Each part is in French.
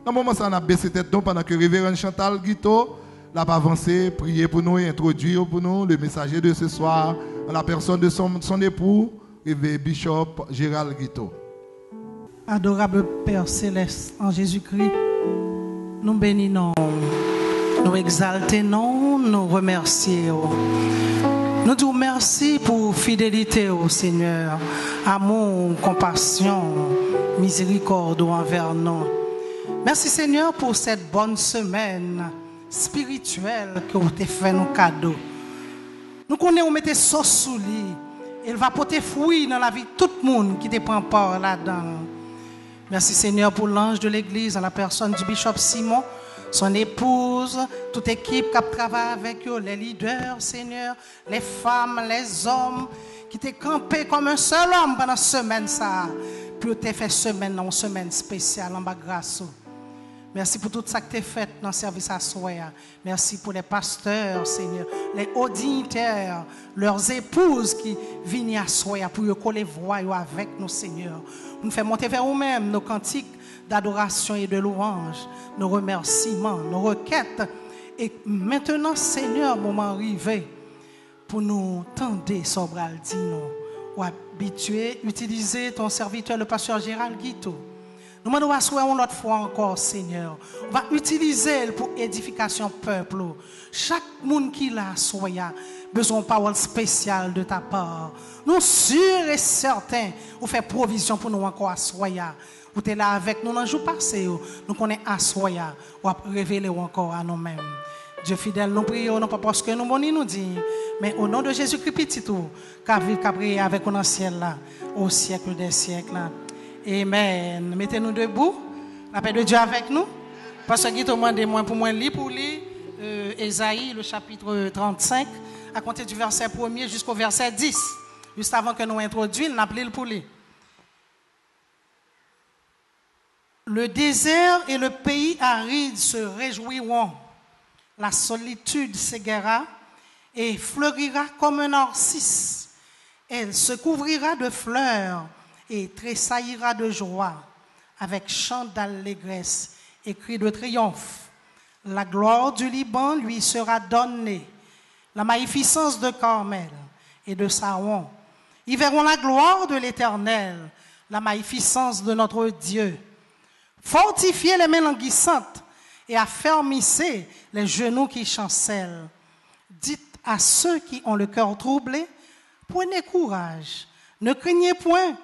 Dans le moment ça, on a baissé tête pendant que Révérend Chantal Guito l'a avancé, prier pour nous et introduire pour nous le messager de ce soir, en la personne de son époux, Bishop Gérald Guito. Adorable Père Céleste, en Jésus-Christ, nous bénissons, nous exaltons, nous remercions. Nous disons merci pour fidélité au Seigneur, amour, compassion, miséricorde envers nous. Merci Seigneur pour cette bonne semaine spirituelle que vous avez fait nos cadeaux. Nous connaissons où mettez sauce sous lit. Il va porter fruit dans la vie de tout le monde qui te prend part là-dedans. Merci Seigneur pour l'ange de l'église, en la personne du bishop Simon, son épouse, toute équipe qui travaille avec eux, les leaders, Seigneur, les femmes, les hommes, qui t'ont campé comme un seul homme pendant cette semaine. Puis tu as fait une semaine spéciale en bas grâce. Merci pour tout ça que tu as fait dans le service à soi. Merci pour les pasteurs, Seigneur, les auditeurs, leurs épouses qui viennent à soi pour que les voix avec nous, Seigneur. Nous faisons monter vers nous-mêmes nos cantiques d'adoration et de louange, nos remerciements, nos requêtes. Et maintenant, Seigneur, moment arrivé pour nous tendre sobral, dis-nous, ou habituer, utiliser ton serviteur, le pasteur Gérald Guito. Nous allons asseoir une autre fois encore, Seigneur. On va utiliser pour édification peuple. Chaque monde qui l'a soya besoin de parole spéciale de ta part. Nous sûrs et certains, vous faites provision pour nous encore assoya. Vous êtes là avec nous dans le jour passé. Nous connaissons assoya. Ou révéler encore à nous-mêmes. Dieu fidèle, nous prions, non pas parce que nous dit, mais au nom de Jésus-Christ petit tout, qu'a prié avec nous dans le ciel là, au siècle des siècles là. Amen. Mettez-nous debout. La paix de Dieu avec nous. Parce que Guito m'a demandé pour moi lire pour lire Ésaïe, le chapitre 35, à compter du verset 1er jusqu'au verset 10. Juste avant que nous introduisions, on a appelé pour lire. Le désert et le pays aride se réjouiront. La solitude s'égaira et fleurira comme un narcisse. Elle se couvrira de fleurs et tressaillira de joie, avec chant d'allégresse et cri de triomphe. La gloire du Liban lui sera donnée, la magnificence de Carmel et de Saron. Ils verront la gloire de l'Éternel, la magnificence de notre Dieu. Fortifiez les mains languissantes et affermissez les genoux qui chancellent. Dites à ceux qui ont le cœur troublé, prenez courage, ne craignez point.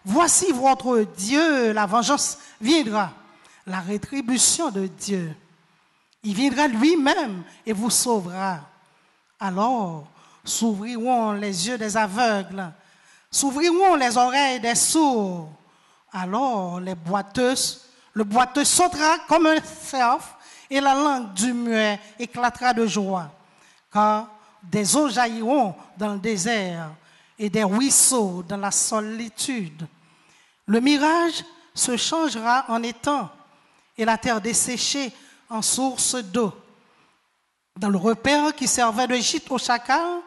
Voici votre Dieu, la vengeance viendra, la rétribution de Dieu. Il viendra lui-même et vous sauvera. Alors s'ouvriront les yeux des aveugles, s'ouvriront les oreilles des sourds. Alors le boiteux sautera comme un cerf et la langue du muet éclatera de joie. Car des eaux jailliront dans le désert et des ruisseaux dans la solitude. Le mirage se changera en étang et la terre desséchée en source d'eau. Dans le repère qui servait de gîte aux chacals,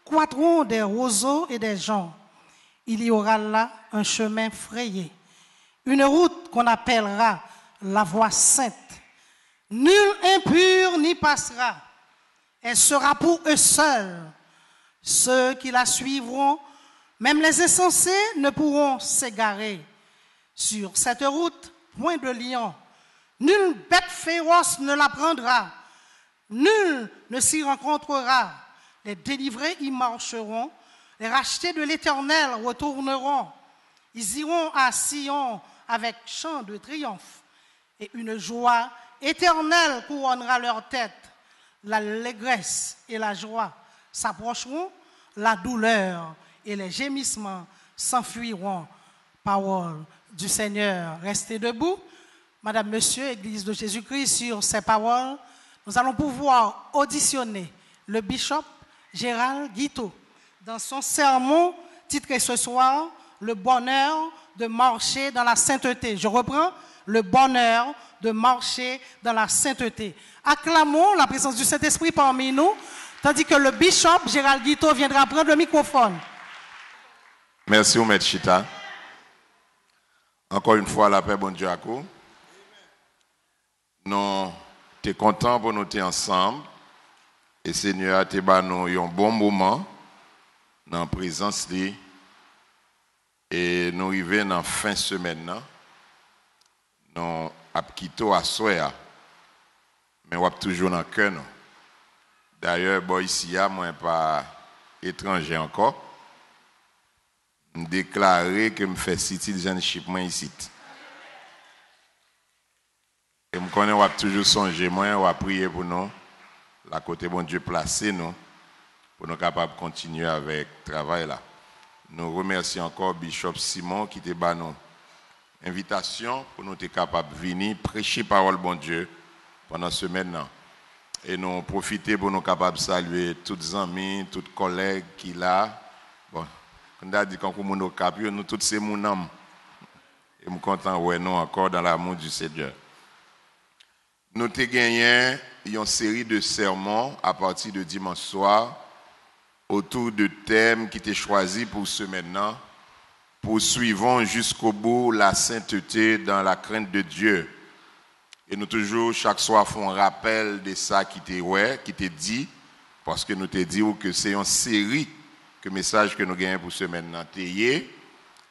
croîtront des roseaux et des joncs. Il y aura là un chemin frayé, une route qu'on appellera la voie sainte. Nul impur n'y passera. Elle sera pour eux seuls. Ceux qui la suivront, même les insensés, ne pourront s'égarer. Sur cette route, point de lion. Nulle bête féroce ne la prendra. Nul ne s'y rencontrera. Les délivrés y marcheront. Les rachetés de l'Éternel retourneront. Ils iront à Sion avec chant de triomphe. Et une joie éternelle couronnera leur tête. L'allégresse et la joie s'approcheront, la douleur et les gémissements s'enfuiront. Parole du Seigneur. Restez debout. Madame, Monsieur, Église de Jésus-Christ, sur ces paroles, nous allons pouvoir auditionner le bishop Gérald Guito dans son sermon titré ce soir « Le bonheur de marcher dans la sainteté ». Je reprends, le bonheur de marcher dans la sainteté. Acclamons la présence du Saint-Esprit parmi nous, tandis que le bishop Gérald Guito viendra prendre le microphone. Merci, Oumèd Chita. Encore une fois, la paix, bon Dieu à vous. es content pour nous être ensemble. Et Seigneur, tu as nous un bon moment dans la présence de. Et nous arrivons dans la fin de semaine. Nous avons quitté à Soya. Mais nous sommes toujours dans le cœur. D'ailleurs, ici, moi, pas étranger encore. Je déclaré que je fais citizenship ici. Et je connais, on toujours songer, on va prier pour nous, la côté bon Dieu placé nous, pour nous capables de continuer avec le travail là. Nous remercions encore Bishop Simon qui t'a donné nous invitation pour nous être capables de venir prêcher parole bon Dieu pendant ce semaine là. Et nous profiter pour nous capables de saluer tous les amis, tous les collègues qui là. Bon, on a dit quand nous cap, nous tous ces mon âme. Et nous content ouais nous encore dans l'amour du Seigneur. Nous avons gagné une série de sermons à partir de dimanche soir autour de thèmes qui étaient choisis pour ce maintenant. Poursuivons jusqu'au bout la sainteté dans la crainte de Dieu. Et nous toujours, chaque soir, faisons un rappel de ça qui t'est dit, parce que nous t'ai dit que c'est une série de messages que nous gagnons pour ce maintenant.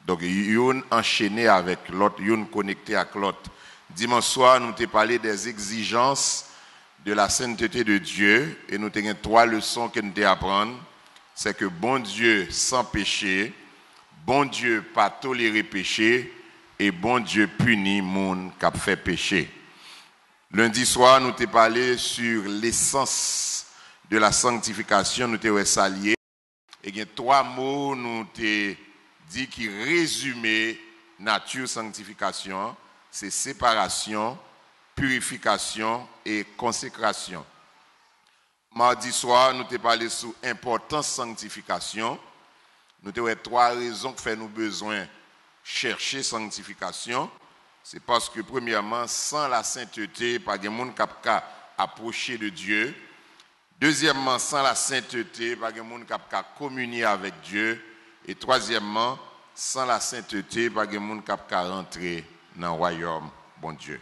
Donc, une enchaîné avec l'autre, une connecté avec l'autre. Dimanche soir, nous t'ai parlé des exigences de la sainteté de Dieu et nous t'ai 3 leçons que nous t'ai apprendre. C'est que bon Dieu sans péché, bon Dieu pas tolérer péché et bon Dieu punit monde qui a fait péché. Lundi soir, nous t'ai parlé sur l'essence de la sanctification, nous t'ai salié. Et il y a 3 mots nous t'ai dit qui résument nature sanctification. C'est séparation, purification et consécration. Mardi soir, nous t'ai parlé sur l'importance de sanctification. Nous t'ai 3 raisons qui font nous besoin de chercher sanctification. C'est parce que, premièrement, sans la sainteté, pas de monde qui peut approcher de Dieu. Deuxièmement, sans la sainteté, pas de monde qui peut communier avec Dieu. Et troisièmement, sans la sainteté, pas de monde qui peut rentrer dans le royaume, bon Dieu.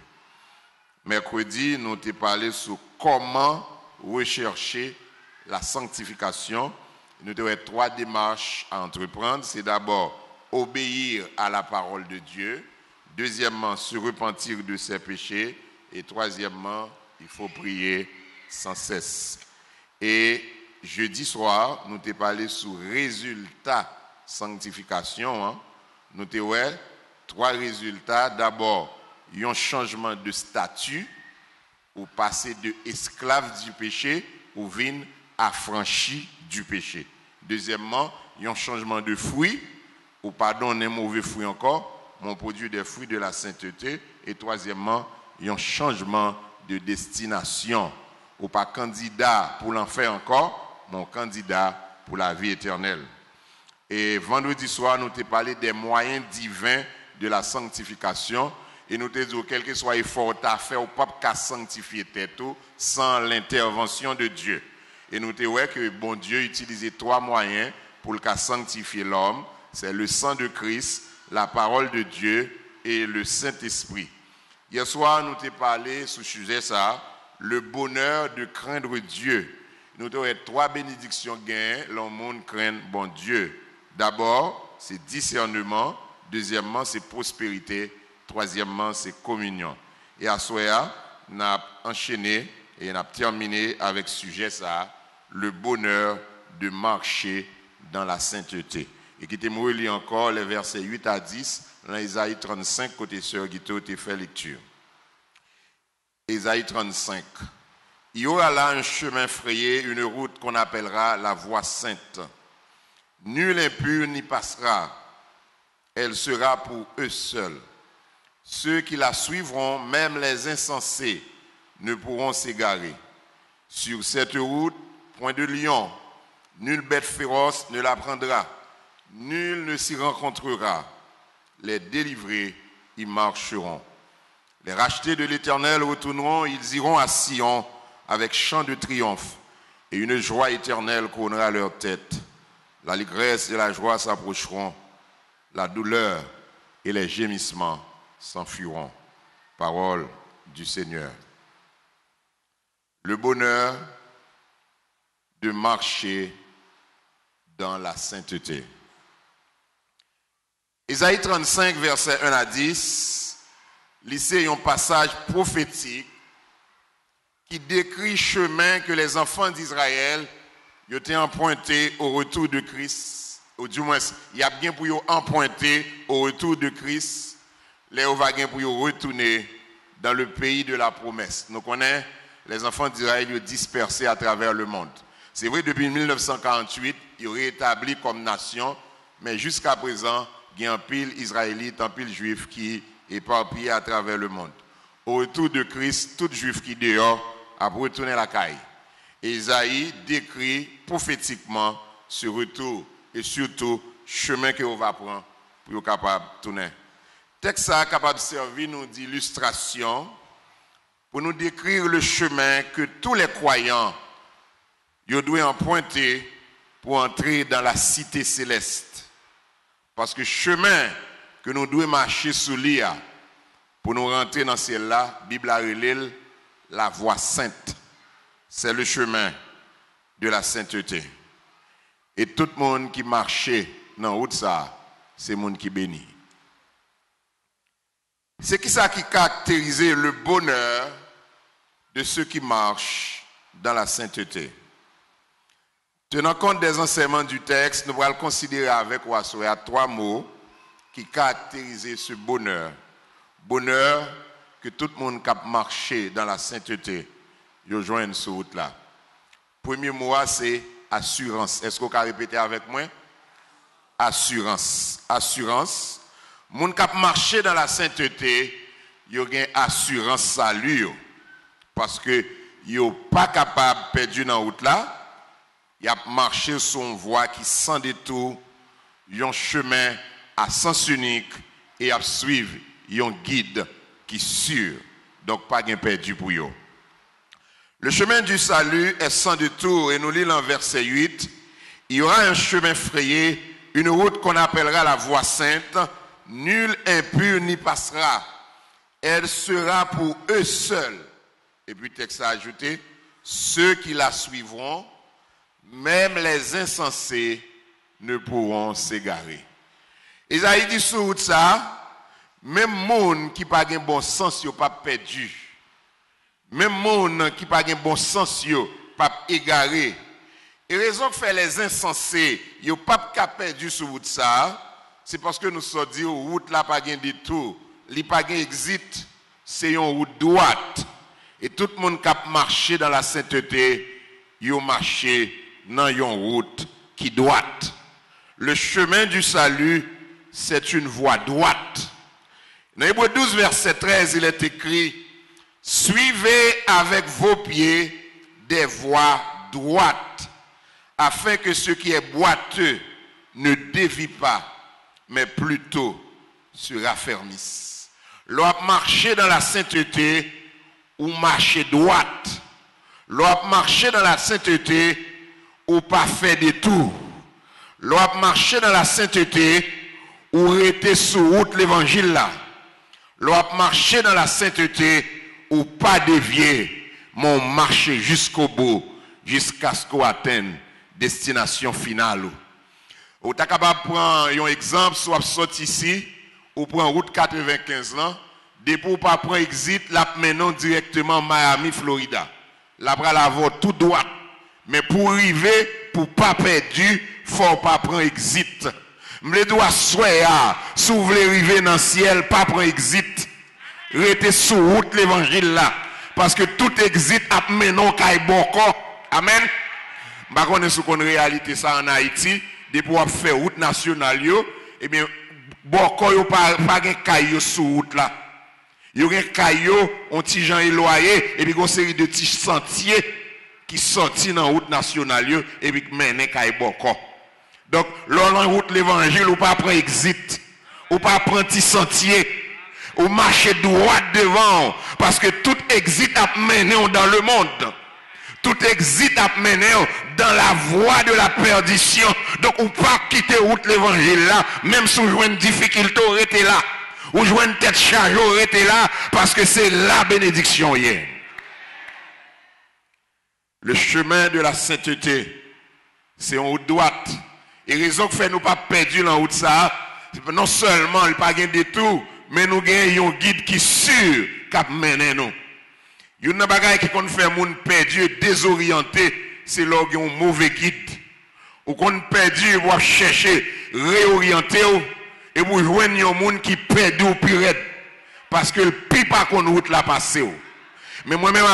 Mercredi, nous t'ai parlé sur comment rechercher la sanctification. Nous avons 3 démarches à entreprendre. C'est d'abord obéir à la parole de Dieu. Deuxièmement, se repentir de ses péchés. Et troisièmement, il faut prier sans cesse. Et jeudi soir, nous t'ai parlé sur résultat sanctification. Nous t'ai 3 résultats. D'abord, il y a un changement de statut, ou passer de esclave du péché, ou vin affranchi du péché. Deuxièmement, il y a un changement de fruit, ou pardon, un mauvais fruit encore, mon produit des fruits de la sainteté. Et troisièmement, il y a un changement de destination, ou pas candidat pour l'enfer encore, mon candidat pour la vie éternelle. Et vendredi soir, nous t'ai parlé des moyens divins de la sanctification. Et nous t'ai dit, quel que soit l'effort à faire, ou pas qu'à sanctifier tête sans l'intervention de Dieu. Et nous t'ai dit que bon Dieu utilisait 3 moyens pour le sanctifier l'homme. C'est le sang de Christ, la parole de Dieu et le Saint-Esprit. Hier soir, nous t'ai parlé sur ce sujet ça, le bonheur de craindre Dieu. Nous t'ai dit 3 bénédictions gagnées, le monde craint bon Dieu. D'abord, c'est discernement. Deuxièmement, c'est prospérité. Troisièmement, c'est communion. Et à Soya, on a enchaîné et on a terminé avec ce sujet ça, le bonheur de marcher dans la sainteté. Et qui t'ai relire encore les versets 8 à 10 dans Isaïe 35, côté sœur Guito, t'ai fait lecture. Isaïe 35. Il y aura là un chemin frayé, une route qu'on appellera la voie sainte. Nul impur n'y passera. Elle sera pour eux seuls. Ceux qui la suivront, même les insensés, ne pourront s'égarer. Sur cette route, point de lion, nulle bête féroce ne la prendra. Nul ne s'y rencontrera. Les délivrés y marcheront. Les rachetés de l'Éternel retourneront, ils iront à Sion avec chant de triomphe. Et une joie éternelle couronnera leur tête. L'allégresse et la joie s'approcheront. La douleur et les gémissements s'enfuiront. Parole du Seigneur. le bonheur de marcher dans la sainteté. Ésaïe 35, versets 1 à 10, c'est un passage prophétique qui décrit le chemin que les enfants d'Israël ont emprunté au retour de Christ. Ou du moins, il y a bien pour eux emprunter au retour de Christ, les vagues pour eux retourner dans le pays de la promesse. Nous connaissons les enfants d'Israël dispersés à travers le monde. C'est vrai, depuis 1948, ils ont rétabli comme nation, mais jusqu'à présent, il y a un pile israélite, un pile juif qui est éparpillé à travers le monde. Au retour de Christ, tout juif qui dehors a retourné la caille. Ésaïe décrit prophétiquement ce retour et surtout le chemin qu'on va prendre pour être capable de tourner. Le texte est capable de servir nous d'illustration pour nous décrire le chemin que tous les croyants doivent emprunter pour entrer dans la cité céleste. Parce que le chemin que nous devons marcher sous l'IA pour nous rentrer dans celle-là, la Bible a relève la voie sainte. C'est le chemin de la sainteté. Et tout le monde qui marchait dans la route, c'est le monde qui bénit. C'est ça qui caractérise le bonheur de ceux qui marchent dans la sainteté. Tenant compte des enseignements du texte, nous allons considérer avec Wassoya 3 mots qui caractérisent ce bonheur. Bonheur que tout le monde qui a marché dans la sainteté, il joint ce route-là. Premier mot, c'est assurance. Est-ce que vous pouvez répéter avec moi? Assurance. Assurance. Les gens qui ont marché dans la sainteté, ils ont une assurance salut. Parce que ils ne sont pas capables de perdre dans la route là. Ils ont marché sur une voie qui sans détour, un chemin à sens unique et à suivre un guide qui est sûr. Donc pas de perdu pour eux. Le chemin du salut est sans détour et nous lisons en verset 8. Il y aura un chemin frayé, une route qu'on appellera la voie sainte. Nul impur n'y passera. Elle sera pour eux seuls. Et puis texte a ajouté, ceux qui la suivront, même les insensés ne pourront s'égarer. Isaïe dit sur ça, même monde qui n'a pas de bon sens, il pas perdu. Même monde qui n'a pas de bon sens, il pas égaré. Et raison que fait les insensés, il pas perdu sur ça, c'est parce que nous sommes dit route là pas de détour, il pas de exit, c'est une route droite. Et tout le monde qui a marché dans la sainteté, il a marché dans une route qui droite. Le chemin du salut, c'est une voie droite. Dans Hébreux 12, verset 13, il est écrit, suivez avec vos pieds des voies droites, afin que ce qui est boiteux ne dévie pas, mais plutôt se raffermisse. L'on marcher dans la sainteté ou marcher droite. L'on marcher dans la sainteté ou pas faire des tours. L'on marcher dans la sainteté ou rester sur route l'évangile là. L'on marcher dans la sainteté ou pas dévier, mon marcher jusqu'au bout, jusqu'à ce qu'on atteigne destination finale. Ou t'as capable prendre un exemple, soit sorti ici, ou prendre route 95 là, depuis ou pas prendre exit, là maintenant directement Miami, Florida. Là bras la voie tout droit. Mais pour arriver, pour pas perdu, faut pas prendre exit. Me doit souhaiter, si vous voulez arriver dans le ciel, pas prendre exit. Restez sur route l'évangile là. Parce que tout exit a mené kay boko. Amen. Bah on est sous une réalité ça en Haïti, depuis pour faire route nationale yo, eh bien boko yo pas gen kay sur route là. Yo gen kay yo, on ti jan éloigné et puis une série de petits sentiers qui sorti dans route nationale yo et puis mené kay boko. Donc l'on route l'évangile ou pas prendre exit, ou pas prendre petit sentier, ou marcher droit devant parce que tout exit a mené dans le monde. Tout exit a mené dans la voie de la perdition. Donc, on ne peut pas quitter route l'évangile là, même si vous jouez une difficulté, vous restez là. Ou jouez une tête chargée, vous restez là, parce que c'est la bénédiction hier. Le chemin de la sainteté, c'est en route droite. Et raison que fait nous pas perdu en route ça, non seulement il pas gain détour, mais nous gagnons un guide qui sûr cap mener nous. Il y a une bagaille qui qu'on fait moun perdu et désorienté, c'est là qu'il y a un mauvais guide. Ou qu'on perdu pour chercher réorienter et pour joindre un monde qui perdu ou pire parce que le pipa qu'on route la passer. Mais moi-même,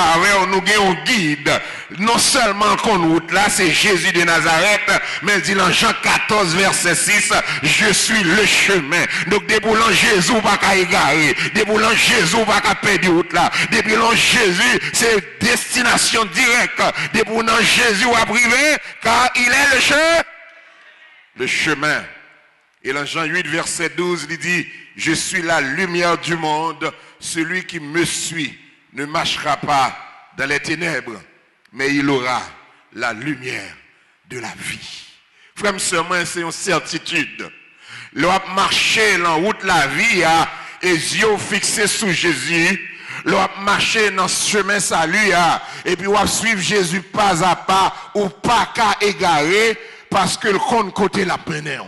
nous avons un guide. Non seulement qu'on route là, c'est Jésus de Nazareth, mais il dit dans Jean 14, verset 6, je suis le chemin. Donc, déboulant Jésus, pas qu'à égarer. Déboulant Jésus, pas qu'à perdre route là. Déboulant Jésus, c'est destination directe. Déboulant Jésus, à priver, car il est le chemin. Et dans Jean 8, verset 12, il dit, je suis la lumière du monde. Celui qui me suit ne marchera pas dans les ténèbres, mais il aura la lumière de la vie. Frère, c'est une certitude. L'on marcher dans la route de la vie, et les yeux fixés sur Jésus. L'on marcher dans ce chemin salut, et puis on suivre Jésus pas à pas, ou pas qu'à égarer, parce que le compte côté la peine.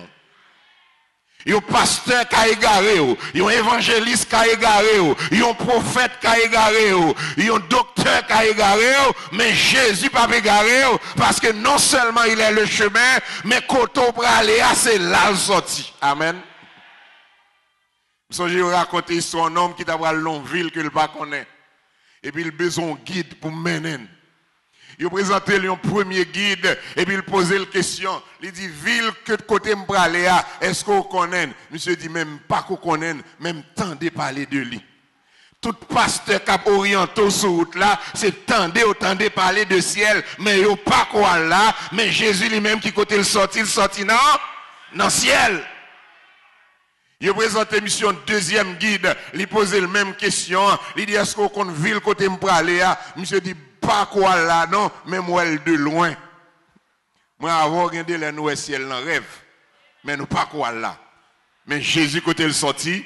Il y a un pasteur qui a égaré, il y a un évangéliste qui a égaré, il y a un prophète qui a égaré, il y a un docteur qui a égaré, mais Jésus n'a pas égaré, parce que non seulement il est le chemin, mais quand on peut aller, c'est là le sorti. Amen. Je vais raconter l'histoire d'un homme qui a une longue ville qu'il ne connaît pas. Et puis il a besoin d'un guide pour mener. Il a présenté un premier guide et puis il posait la question. Il dit, ville que de côté me aller, est-ce qu'on connaît? Monsieur dit, même pas qu'on connaît, même temps de parler de lui. Tout pasteur qui a orienté sur route là, c'est autant de parler de ciel, mais il n'y a pas quoi là, mais Jésus lui-même qui côté le sorti non, dans le ciel. Il a présenté mission deuxième guide, il posait la même question. Il dit, est-ce qu'on connaît ville côté me aller? Monsieur dit, pas quoi là, non, mais moi, de loin. Moi, avant, regardez le nouveau ciel dans rêve. Mais nous pas quoi là. Mais Jésus, côté le sorti,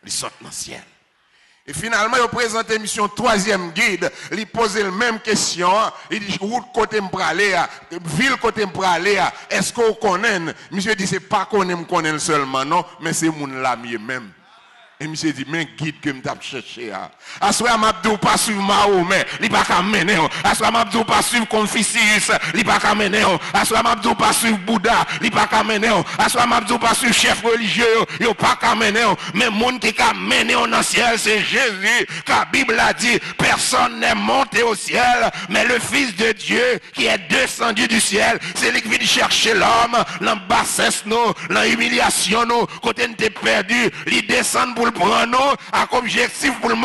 il sort dans le ciel. Et finalement, il a présenté mission troisième guide. Il posait la même question. Il dit, route côté m'pralé, ville côté m'pralé, est-ce qu'on connaît? Monsieur dit, c'est pas qu'on aime connaître seulement, non, mais c'est mon lamier même. Et monsieur dit, mais guide que m'tap cherché. Assoya m'abdou pas suivre Mahomet, li pas ka mener. Assoya m'abdou pas suivre Confucius, li pas ka mener. Assoya m'abdou pas suivre Bouddha, li pas ka mener. Assoya m'abdou pas suivre chef religieux, yo pas ka mener. Mais monde qui ka mener dans le ciel, c'est Jésus. Car la Bible a dit, personne n'est monté au ciel, mais le Fils de Dieu qui est descendu du ciel, c'est lui qui vient chercher l'homme, dans bassesse, dans humiliation, côté nous t'es perdu, il descend pour le prendre à comme objectif pour le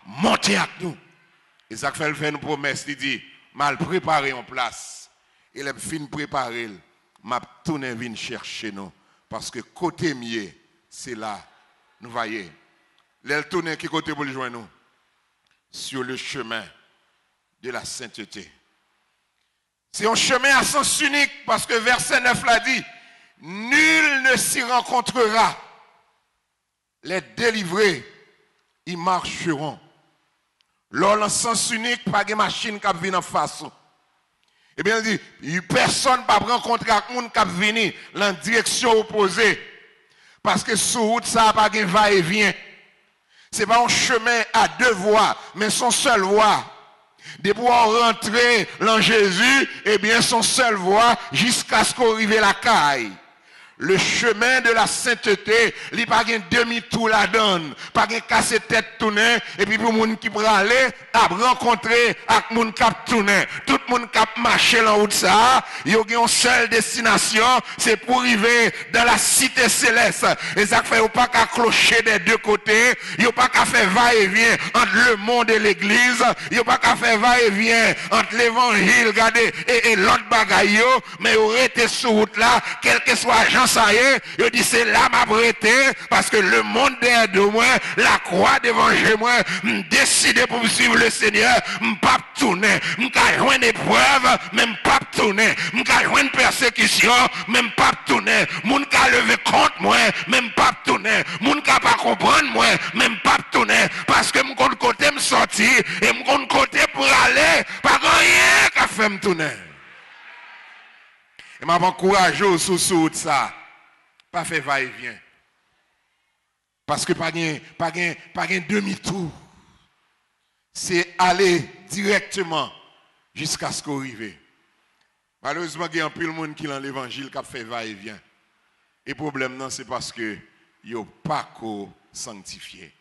monter avec nous. Et ça fait une promesse, il dit, mal préparé en place. Il a fin préparé, m'a tourné vient chercher nous. Parce que côté mieux, c'est là, nous voyons. L'elle tourne qui côté pour le joindre nous? Sur le chemin de la sainteté. C'est un chemin à sens unique, parce que verset 9 l'a dit, nul ne s'y rencontrera. Les délivrés, ils marcheront. Lors le sens unique, pas de machine qui vient en face. Eh bien, il dit, personne ne peut rencontrer un monde qui vient dans la direction opposée. Parce que sur route, ça n'a pas de va-et-vient. Ce n'est pas un chemin à deux voies, mais son seule voie. De pouvoir rentrer dans Jésus, eh bien, son seule voie jusqu'à ce qu'on arrive à la caille. Le chemin de la sainteté, il n'y a pas de demi-tour la donne, pas de casser tête tourner, et puis pour les gens qui peuvent aller, à rencontrer avec les gens qui peuvent tourner. Tout le monde qui a marché dans route ça, il y a une seule destination, c'est pour arriver dans la cité céleste. Et ça fait pas qu'à clocher des deux côtés, il n'y a pas qu'à faire va-et-vient entre le monde et l'église, il n'y a pas qu'à faire va-et-vient entre l'évangile, regardez, et l'autre bagaille, mais il aurait été sur route là, quel que soit Jean ça y est, il dit c'est là m'a prêté parce que le monde derrière de moi, la croix devant moi, décidé pour suivre le Seigneur, m'pas tourner, m'ka joindre épreuve, même pas tourner, m'ka joindre persécution, même pas tourner, moun ka lever contre moi, même pas tourner, moun ka pas comprendre moi, même pas tourner parce que m'kon côté me sortir et m'kon côté pour aller, pas rien fait me tourner. Et m'a encouragé sous ça. Pas fait va-et-vient. Parce que pas gain demi-tour. C'est aller directement jusqu'à ce qu'on arrive. Malheureusement, il y a un peu de monde qui dans l'évangile qui a fait va-et-vient. Et le problème, non, c'est parce que il n'y a pas qu'au sanctifié.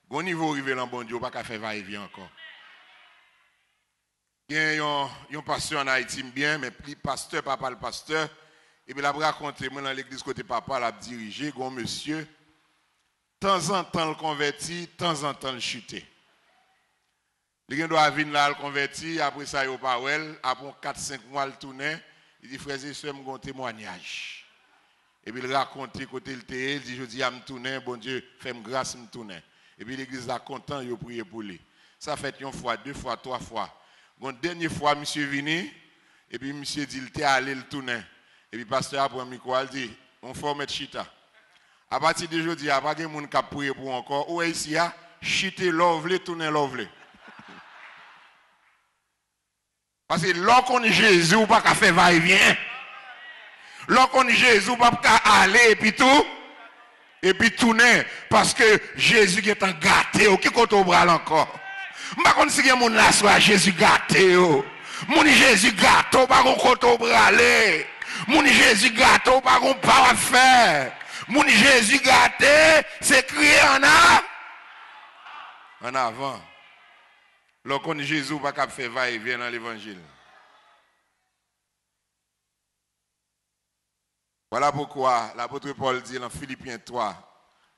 Au niveau arrivé dans bon Dieu, pas qu'à faire va-et-vient encore. Il y a un pasteur en Haïti bien, mais plus pasteur, papa le pasteur. Et puis il a raconté, moi dans l'église côté papa, il a dirigé, un monsieur, de temps en temps le converti, de temps en temps le chuté. Il doit venir là, le converti, après ça, il n'y a pas après 4-5 mois, le tourner, il dit, frères et sœurs, j'ai un témoignage. Et puis il raconte côté le théâtre, il dit, je dis à me tourner, bon Dieu, fais-moi grâce, me tourner. Et puis l'église là, content, il a prié pour lui. Ça fait une fois, 2 fois, 3 fois. Une dernière fois, monsieur venu, et puis monsieur dit, il était allé le tourner. Et puis le pasteur a pris un micro, il dit, on faut mettre chita. À partir de aujourd'hui, il n'y a pas de monde qui a prié pour encore. Ou ici, chiter lovely, tourner lovely. Parce que lorsqu'on est Jésus, on ne peut pas faire va-et-vient. Lorsqu'on est Jésus, on ne peut pas aller et puis tout. Et puis tourner. Parce que Jésus est un gâté. Qui compte au bras encore? Je ne sais pas si il y a un monde là soit Jésus gâté. Mon Jésus gâteau, pas qu'on compte au bras aller. Mon Jésus gâteau, pas qu'on pas à faire. Mon Jésus gâté, c'est crier en avant. En avant. Lorsqu'on est Jésus, pas qu'à faire va-et-vient dans l'évangile. Voilà pourquoi l'apôtre Paul dit dans Philippiens 3,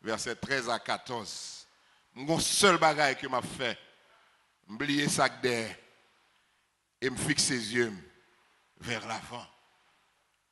versets 13 à 14. Mon seul bagage que m'a fait, m'oublier ça derrière et me fixer les yeux vers l'avant.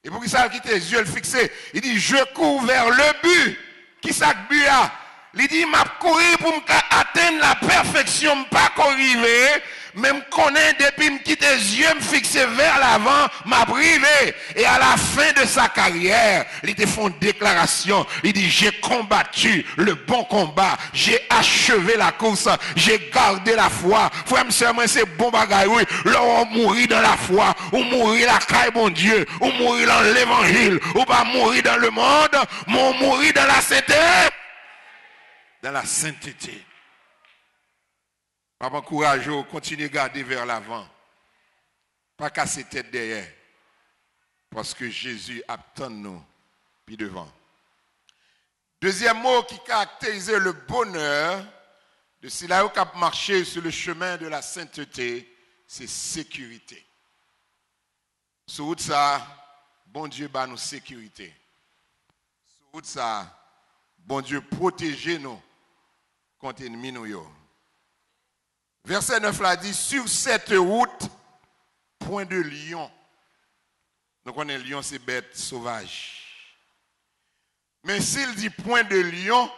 Et pour qu'il ça quitte les yeux fixés, il dit je cours vers le but. Qui ça but là? Il dit m'a courir pour atteindre la perfection, pas qu'arriver, même connaît depuis me quitter les yeux me fixer vers l'avant, m'a privé. Et à la fin de sa carrière, il te font une déclaration. Il dit j'ai combattu le bon combat, j'ai achevé la course, j'ai gardé la foi. Frère, moi c'est bon bagaille, oui. Là on mourit dans la foi, on mourit la caille bon Dieu, on mourit dans l'évangile, ou pas mourir dans le monde, mais on mourit dans la sainteté. Dans la sainteté. Papa, courageux, continuez à garder vers l'avant. Pas casser tête derrière. Parce que Jésus attend nous, puis devant. Deuxième mot qui caractérisait le bonheur de ceux qui ont marché sur le chemin de la sainteté, c'est sécurité. Sur ça, bon Dieu bat nous sécurité. Sur ça, bon Dieu protégez nous contre l'ennemi nous. Verset 9 là dit, sur cette route, point de lion. Donc on est lion, c'est bête sauvage. Mais s'il dit point de lion,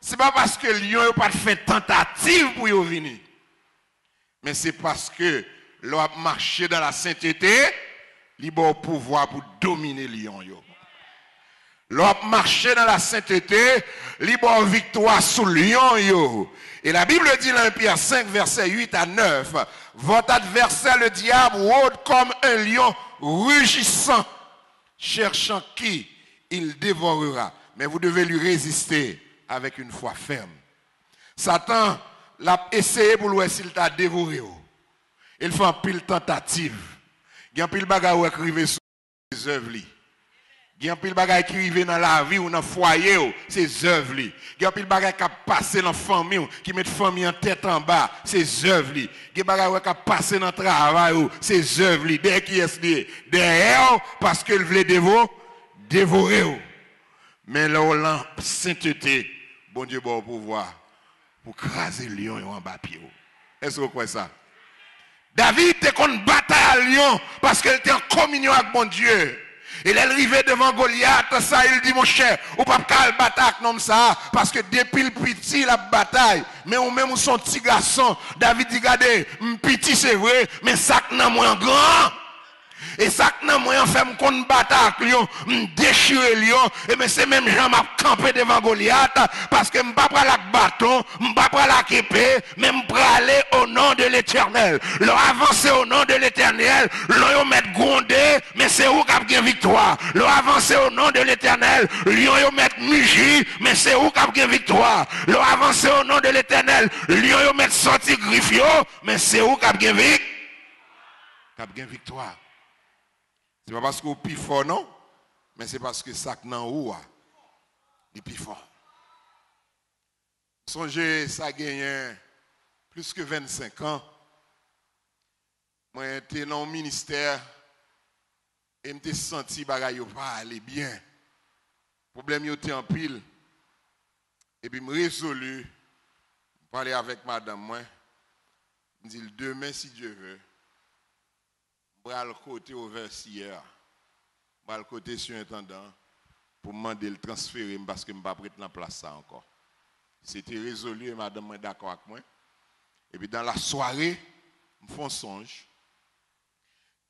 ce n'est pas parce que lion n'a pas fait tentative pour y venir. Mais c'est parce que l'on a marché dans la sainteté, il a le pouvoir pour dominer lion. L'on a marché dans la sainteté, il a victoire sur lion. Et la Bible dit dans 1 Pierre 5, verset 8 à 9, votre adversaire le diable rôde comme un lion rugissant, cherchant qui il dévorera. Mais vous devez lui résister avec une foi ferme. Satan l'a essayé pour voir s'il t'a dévoré. Il fait un pile tentative. Il y a un pile bagarre qui arrive sur les œuvres. Il y a un pile bagay qui arrive dans la vie ou dans le foyer, c'est œuvres. Il y a un pile bagay qui a passé dans la famille, qui met la famille en tête en bas, c'est œuvres. Il y a un bagay qui a passé dans le travail, c'est œuvres. Derrière qui est derrière, parce qu'il voulait dévorer. Mais là, la sainteté, bon Dieu, bon pouvoir, pour craser le lion en bas pied. Est-ce que vous croyez ça? David était contre bataille à Lyon parce qu'il était en communion avec bon Dieu. Il est arrivé devant Goliath, ça, il dit, mon cher, ou pas qu'à bataille comme ça, parce que depuis le petit, la bataille, mais ou même son petit garçon, David dit, regardez, petit c'est vrai, mais ça n'a moins grand. Et ça que moi en fait me compte bataille lion, me déchirer lion et mais c'est même Jean m'a campé devant Goliath parce que me pas prendre la bâton, me pas prendre la épée, mais me aller au nom de l'Éternel. Leur avancer au nom de l'Éternel, leur mettre gronder, mais c'est où qui a gagné victoire. Leur avancer au nom de l'Éternel, lion mettre mugi, mais c'est où qui a gagné victoire. Leur avancer au nom de l'Éternel, lion mettre sorti griffio, mais c'est où qui a gagné victoire. C'est pas parce qu'on est plus fort, non, mais c'est parce que ça n'a où est plus fort. Songez, ça a gagné plus que 25 ans. Moi, j'étais dans le ministère et je me senti que je pas aller bien. Le problème était en pile. Et puis, je résolu de parler avec madame. Moi, je me dis, demain, si Dieu veut, je vais le côté au versière. Je vais le côté surintendant pour me demander le transférer parce que je ne vais pas prêter la place ça encore. C'était résolu et madame est d'accord avec moi. Et puis dans la soirée, je fais un songe.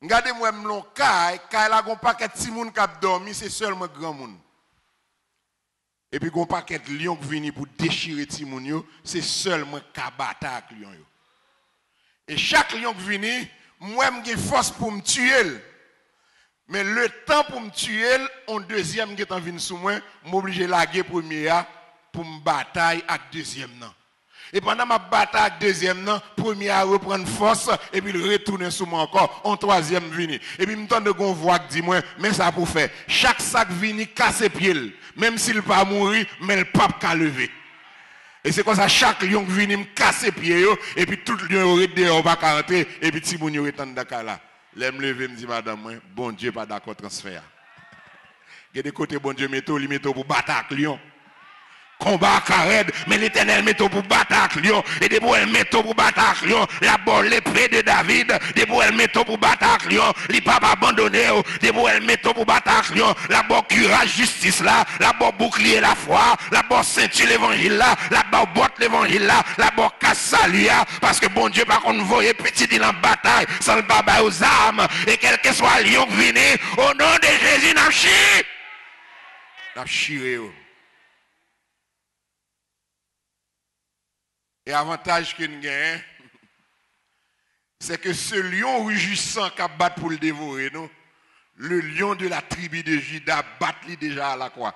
Regardez-moi mon cas, quand il y a un paquet de petits gens qui ont dormi, c'est seulement grand monde. Et puis un paquet de lions qui viennent pour déchirer les petits gens, c'est seulement qui bataille avec les lions. Et chaque lion qui vient, moi j'ai force pour me tuer. Mais le temps pour me tuer, un deuxième qui est en venir sous moi, m'oblige à laguer premier pour me bataille avec deuxième non. Et pendant ma bataille avec deuxième non, premier à reprendre force et puis il retourne sur moi encore, un troisième vini. Et puis me tente de gon voix qui dit moi, mais ça pour faire. Chaque sac vini casse pied, même s'il pas mourir, mais le pape qu'a lever. Et c'est comme ça chaque lion qui vient me casser pied et puis tout lion aurait dehors pas rentrer et puis petit moun yo étant d'accord là. L'aime lever me dit madame moi, bon Dieu pas d'accord transfert. Il y a des côtés bon Dieu metto pour battre avec lion. Combat carré, mais l'Éternel metto pour battre avec lion et des bois metto pour battre avec lion, la bonne l'épée de David, des bois metto pour battre avec lion, li pas abandonné, des bois metto pour battre avec lion, la bonne curage justice là, la bonne bouclier la foi, la bonne ceinture l'évangile là, la bonne boîte l'évangile là, la bonne casse salut parce que bon Dieu par contre voyez petit dans la bataille sans le baba aux armes et quel que soit lion qui vient au nom de Jésus n'a chié. N'a chiré. Et avantage que nous gagnons, c'est que ce lion rugissant qui a battu pour le dévorer, non? Le lion de la tribu de Juda battu déjà à la croix.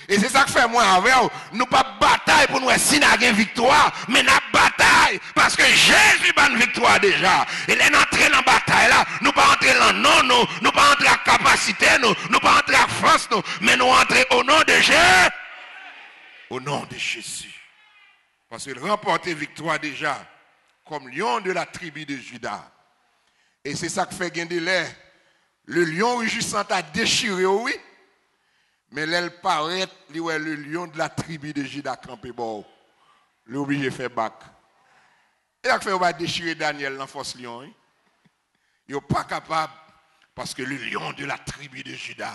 Et c'est ça que fait moi avec nous pas bataille pour nous si nous avons victoire, mais nous bataille parce que Jésus a une victoire déjà. Et les entrée dans la bataille là, nous pas entrer dans non, nous pas entrer à capacité, nous pas entrer à force, mais nous entrer au nom de Jésus. Au nom de Jésus. Parce qu'il remportait victoire déjà comme lion de la tribu de Juda. Et c'est ça que fait gagner l'air. Le lion rugissant a déchiré, oui. Mais l'elle paraît, le lion de la tribu de Juda campé bon. L'obligé fait bac. Et là, il va déchirer Daniel dans la force lion. Il n'est pas capable. Parce que le lion de la tribu de Juda,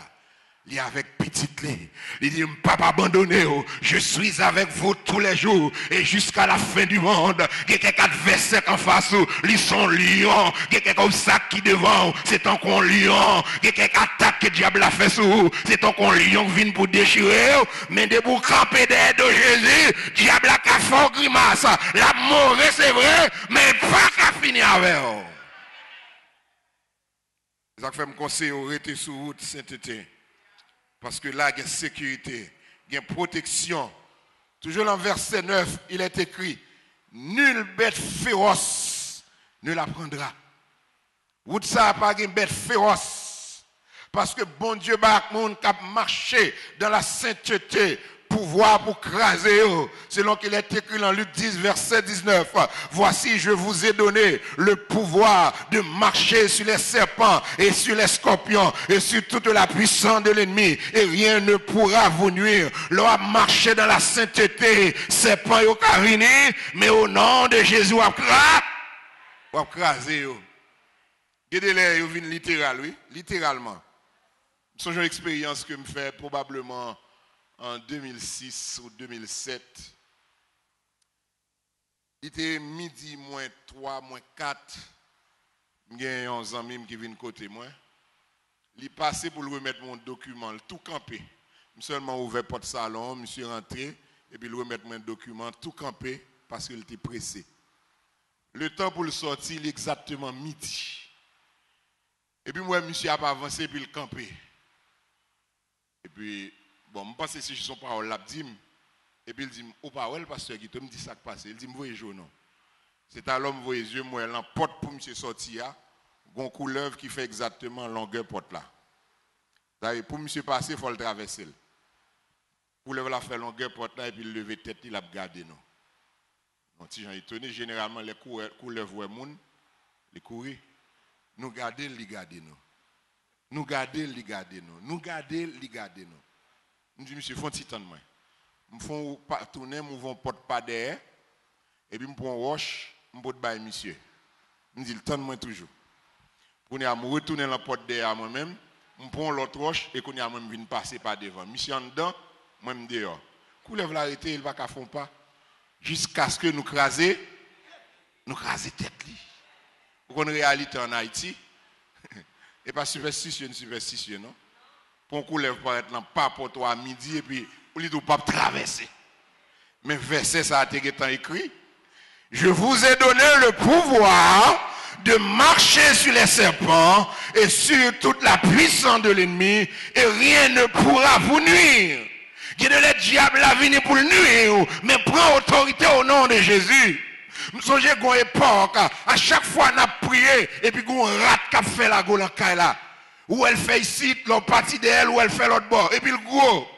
il est avec petite lait. Il dit, papa abandonné, je suis avec vous tous les jours et jusqu'à la fin du monde. Il y a quelques versets en face, ils sont lions. Il y a quelques sacs qui devant, c'est tant qu'on lion. Il y a quelques attaques que le diable a fait sur vous, c'est tant qu'on lion vient pour déchirer. Mais de vous camper derrière de Jésus, le diable a qu'à faire grimace. La mauvaise c'est vrai, mais pas qu'à finir avec vous. Ça fait me conseiller de rester sur route sainteté. Parce que là, il y a sécurité, il y a protection. Toujours dans verset 9, il est écrit, nulle bête féroce ne la prendra. Ou ça n'a pas une bête féroce. Parce que bon Dieu, monde qui a marché dans la sainteté, pouvoir pour craser, selon qu'il est écrit dans Luc 10, verset 19. Voici, je vous ai donné le pouvoir de marcher sur les serpents et sur les scorpions et sur toute la puissance de l'ennemi et rien ne pourra vous nuire. L'on marché dans la sainteté, serpent et carine, mais au nom de Jésus, on va craser. Regardez-les, ils viennent littéral, oui, littéralement. C'est une expérience que je fais probablement en 2006 ou 2007. Il était midi, moins 3, moins 4. J'ai un ami qui vient côté moi. Il est passé pour le remettre mon document, tout campé. Je seulement ouvert porte salon, je suis rentré et puis il remettre mon document, tout campé parce qu'il était pressé. Le temps pour le sortir, il est exactement midi. Et puis moi, monsieur a pas avancé puis le campé. Et puis, bon, je pense que si je son parole là, dit, et puis il dit, au parole, pasteur Guito, me dit ça qui passe. Il dit, me voyez non. C'est à l'homme, voyez yeux, moi, la porte pour monsieur sortir, une couleuvre qui fait exactement longueur porte là. D'ailleurs, pour monsieur passer, il faut le traverser. Couleuvre la fait longueur porte là, et puis il lever tête, il a gardé nous. Donc, si j'en étonné, généralement, les couleuvres, ouais, moun, les courir, nous garder, les garder nous. Nous garder, les garder nous. Nous garder, les garder nous. Nous disons, monsieur, font petit temps de moi. Nous font tourner, nous vont porte pas derrière, et puis nous prenons roche, nous porte bail monsieur. Nous disons, le temps de moi toujours. Pour nous retourner la porte derrière moi-même, nous prenons l'autre roche, et qu'on y a même venu passer par devant. Monsieur en dedans, moi-même dehors. Couleuvre l'arrêter, il va qu'à fond pas. Jusqu'à ce que nous craser tête li. Pour une réalité en Haïti, et pas superstition, non? Pour qu'on lève par être là, pas pour toi à midi, et puis, on ne pas traverser. Mais verset, ça a été écrit. Je vous ai donné le pouvoir de marcher sur les serpents et sur toute la puissance de l'ennemi, et rien ne pourra vous nuire. Que le diable a venu pour le nuire, mais prend autorité au nom de Jésus. Nous sommes à une époque, à chaque fois on a prié, et puis on rate qui a fait la gueule là. Ou elle fait ici, l'autre partie d'elle, ou elle fait l'autre bord. Et puis le gros.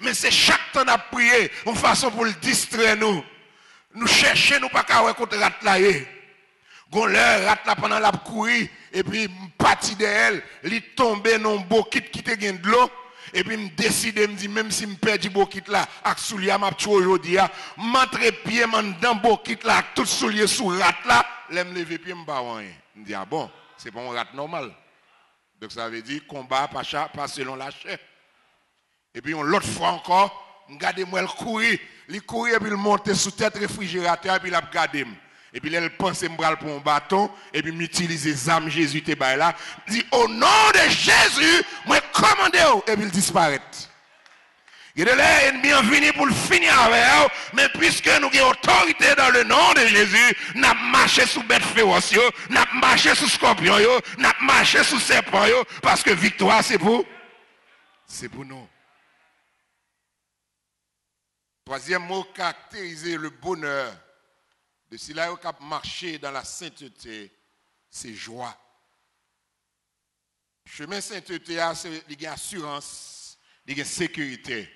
Mais c'est chaque temps à prier, une façon pour le distraire nous. Nous cherchons, nous pas qu'à contre rate là. Gon leur rate là pendant la courir, et puis partie d'elle, il tombe dans un beau kit qui te gagne de l'eau. Et puis, je décide, me dit, même si je perds du beau kit là, avec soulier, je suis aujourd'hui, je m'entre pied dans le beau kit là, avec tout soulier sous rat là, je me lève pied, je ne pas rien. Je me dis, ah bon, c'est pas un rat normal. Donc ça veut dire, combat pas selon la chair. Et puis, l'autre fois encore, je regarde moi, il courir, et puis il monte sous tête réfrigérateur, et puis il a regardé. Et puis, elle pense que je pour un bâton, et puis m'utilise les âmes Jésus, et bien là, dit, au nom de Jésus, moi, commandez-vous, et puis il disparaît. Il est là, bienvenue pour le finir avec eux, mais puisque nous avons autorité dans le nom de Jésus, nous avons marché sous bête féroce, nous avons marché sous scorpion, nous avons marché sous serpent, parce que victoire, c'est pour nous. Troisième mot, caractériser le bonheur. De si là, on a marché dans la sainteté, c'est joie. Chemin sainteté, il y a assurance, il y a sécurité,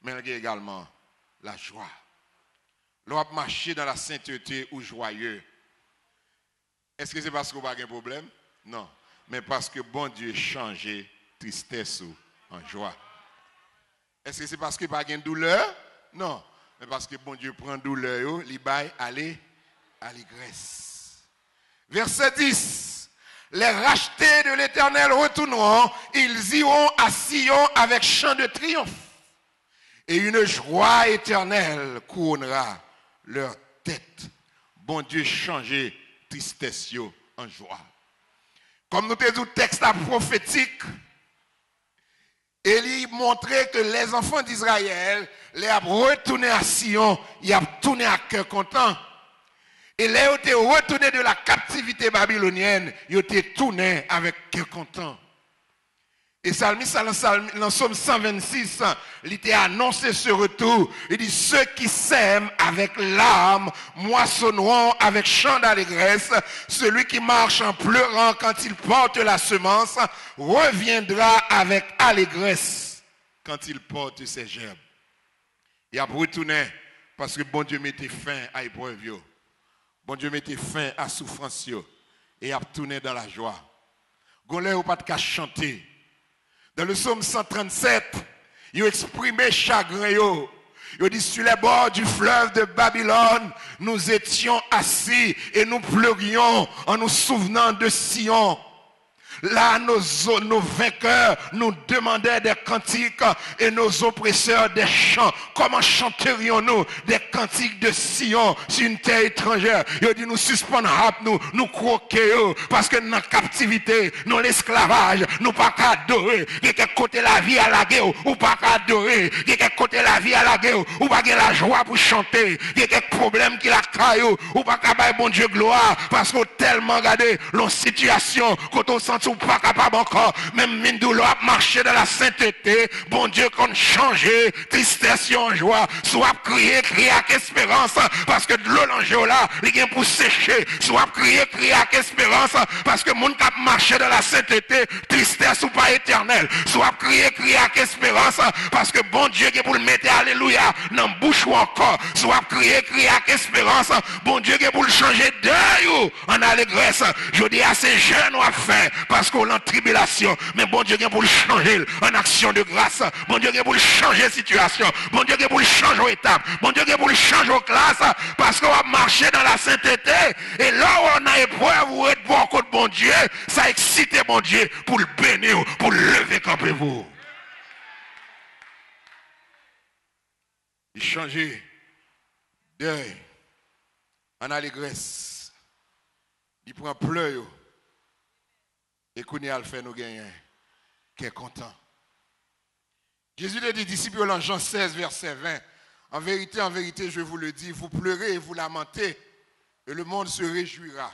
mais il y a également la joie. L'on a marché dans la sainteté ou joyeux. Est-ce que c'est parce qu'on n'a pas de problème? Non. Mais parce que bon Dieu a changé tristesse en joie. Est-ce que c'est parce qu'il n'y a pas de douleur? Non. Mais parce que bon Dieu prend douleur, il baille aller à l'igresse. Verset 10. Les rachetés de l'Éternel retourneront, ils iront à Sion avec chant de triomphe. Et une joie éternelle couronnera leur tête. Bon Dieu changé tristesse en joie. Comme nous te dit, texte prophétique, et il montrait que les enfants d'Israël, les ont retourné à Sion, ils ont tourné à cœur content. Et les ont été retournés de la captivité babylonienne, ils ont été tournés avec cœur content. Et Psalmiste, dans Psaume 126, il était annoncé ce retour. Il dit, ceux qui sèment avec larmes moissonneront avec chant d'allégresse. Celui qui marche en pleurant quand il porte la semence reviendra avec allégresse quand il porte ses gerbes. Il a retourné parce que bon Dieu mettait fin à l'épreuve. Bon Dieu mettait fin à la souffrance. Et il a tourné dans la joie. Gonlé ou pas de chanter. Dans le psaume 137, il a exprimé chagrin. Il dit, sur les bords du fleuve de Babylone, nous étions assis et nous pleurions en nous souvenant de Sion. Là, nos vainqueurs nous demandaient des cantiques et nos oppresseurs des chants. Comment chanterions-nous des cantiques de Sion sur une terre étrangère? Ils dit nous suspendons nous croquer parce que dans la captivité, dans l'esclavage, nous pas qu'à adorer. Il y a quelque côté la vie à la guerre ou pas qu'à adorer. Il y a quelque côté la vie à la guerre ou pas qu'à la joie pour chanter. Il y a quelques problèmes qui la caillou ou pas qu'à bailler bon Dieu gloire parce qu'on tellement regardé l'on situation quand on sent ou pas capable encore même mine douleur à marcher dans la sainteté bon Dieu qu'on changé tristesse en joie soit crier avec espérance parce que de l'eau l'enjeu là il vient pour sécher soit crier avec espérance parce que monde qui marché dans la sainteté tristesse ou pas éternelle soit crier avec espérance parce que bon Dieu qui pour le mettre alléluia dans bouche ou encore soit crier avec espérance bon Dieu qui pour le changer d'œil en allégresse je dis à ces jeunes on a fait parce qu'on est en tribulation mais bon Dieu qui pour le changer en action de grâce bon Dieu qui pour le changer situation bon Dieu qui pour le changer étape bon Dieu qui pour le changer classe parce qu'on va marcher dans la sainteté et là où on a épreuve ou être bon contre bon Dieu ça excite bon Dieu pour le bénir pour le lever campez-vous il changeait d'œil en allégresse il prend pleurs et qu'on y a le fait nous gagner qui est content. Jésus a dit disciples en Jean 16 verset 20 en vérité je vous le dis vous pleurez et vous lamentez et le monde se réjouira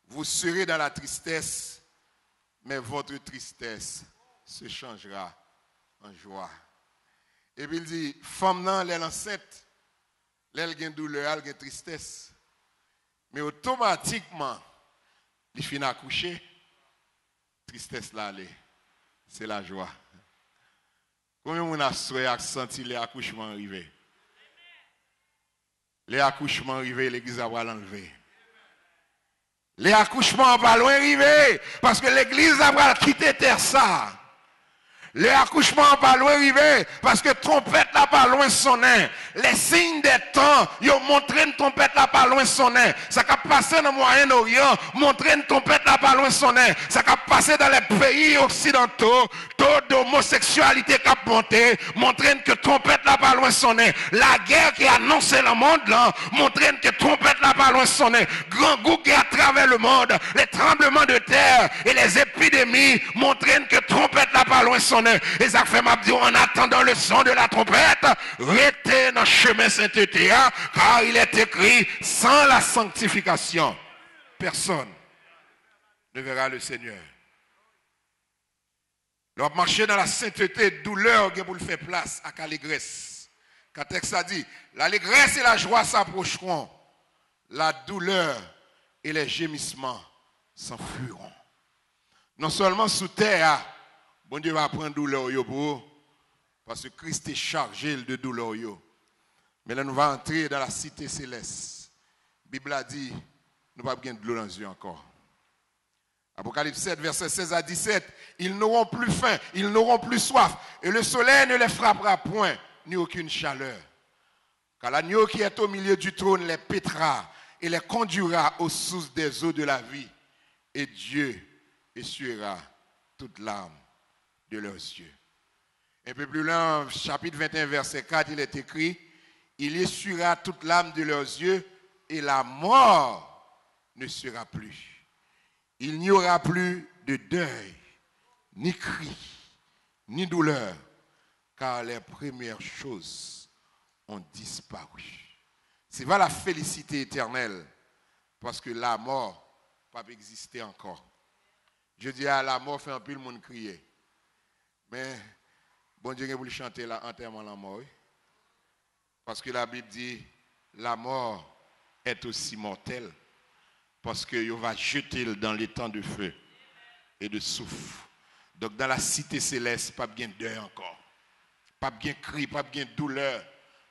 vous serez dans la tristesse mais votre tristesse se changera en joie. Et puis il dit femme nan elle enceinte elle a douleur elle a tristesse mais automatiquement il finit à coucher tristesse là c'est la joie. Combien on a senti les accouchements arriver? Les accouchements arrivés, l'église a l'enlever. Les accouchements pas loin arriver parce que l'église a quitté terre ça. Les accouchements pas loin arriver parce que trompette là pas loin sonner. Les signes des temps, ils montrent une trompette là pas loin sonner. Ça qui passé dans le Moyen-Orient, montrer une trompette là pas loin sonner. Ça qui passé dans les pays occidentaux, taux d'homosexualité qui a monté, montrer que trompette là pas loin sonner. La guerre qui a annoncé le monde là, montrer que trompette là pas loin sonner. Grand goût qui à travers le monde, les tremblements de terre et les épidémies, montrer que trompette là pas loin sonner. Et ça fait m'a dit en attendant le son de la trompette, restez dans le chemin sainteté, car il est écrit sans la sanctification, personne ne verra le Seigneur. Leur marcher dans la sainteté, douleur qui pour le faire place à l'allégresse. Quand le texte a dit, l'allégresse et la joie s'approcheront, la douleur et les gémissements s'enfuiront. Non seulement sous terre, bon Dieu va prendre douleur pour parce que Christ est chargé de douleur. Mais là, nous allons entrer dans la cité céleste. La Bible a dit, nous n'avons pas besoin de l'eau dans les yeux encore. Apocalypse 7, verset 16 à 17. Ils n'auront plus faim, ils n'auront plus soif, et le soleil ne les frappera point, ni aucune chaleur. Car l'agneau qui est au milieu du trône les pétera et les conduira aux sources des eaux de la vie. Et Dieu essuiera toute larme de leurs yeux. Un peu plus loin, chapitre 21, verset 4, il est écrit, il essuiera toute l'âme de leurs yeux et la mort ne sera plus. Il n'y aura plus de deuil, ni cri, ni douleur, car les premières choses ont disparu. C'est pas la félicité éternelle, parce que la mort n'a pas existé encore. Je dis à la mort fait un peu le monde crier. Mais, bon Dieu, vous le chantez là, enterrement la mort. Parce que la Bible dit, la mort est aussi mortelle. Parce qu'il va jeter dans les temps de feu et de souffle. Donc, dans la cité céleste, pas bien deuil encore. Pas bien cri, pas bien douleur.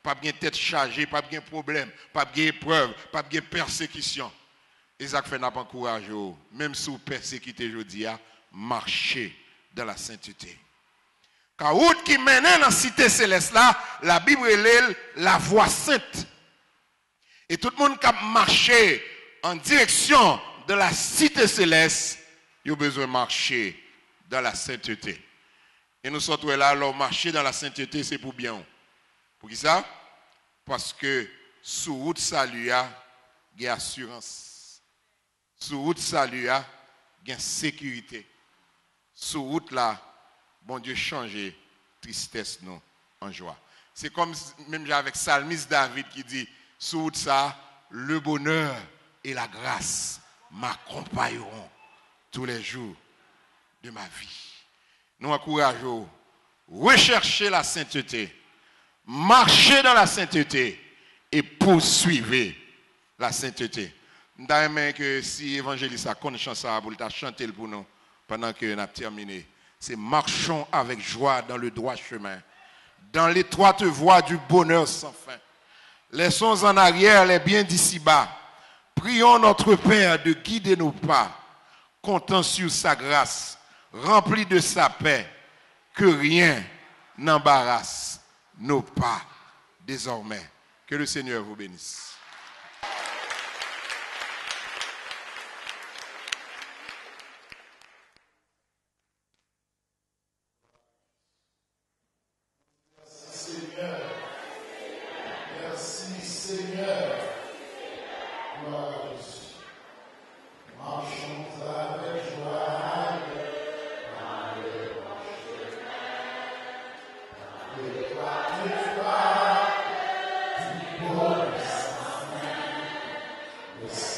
Pas bien tête chargée, pas bien problème. Pas bien épreuve, pas bien persécution. Et ça fait n'a pas encouragé. Même si vous persécutez aujourd'hui, marchez dans la sainteté. Car route qui mène dans la cité céleste là, la Bible est la voie sainte. Et tout le monde qui a marché en direction de la cité céleste ils ont besoin de marcher dans la sainteté. Et nous sommes là, alors marcher dans la sainteté, c'est pour bien. Pour qui ça? Parce que sous route salut, il y a assurance. Sous route salut, il y a sécurité. Sous route là, bon Dieu changer tristesse nous en joie. C'est comme même avec Psalmiste David qui dit, sous route ça, le bonheur et la grâce m'accompagneront tous les jours de ma vie. Nous encourageons, recherchez la sainteté, marchez dans la sainteté et poursuivez la sainteté. Nous avons que si l'évangéliste a une chance pour chanter pour nous pendant que nous avons terminé. C'est marchons avec joie dans le droit chemin, dans l'étroite voie du bonheur sans fin. Laissons en arrière les biens d'ici-bas. Prions notre Père de guider nos pas, comptant sur sa grâce, rempli de sa paix, que rien n'embarrasse nos pas désormais. Que le Seigneur vous bénisse. Yes.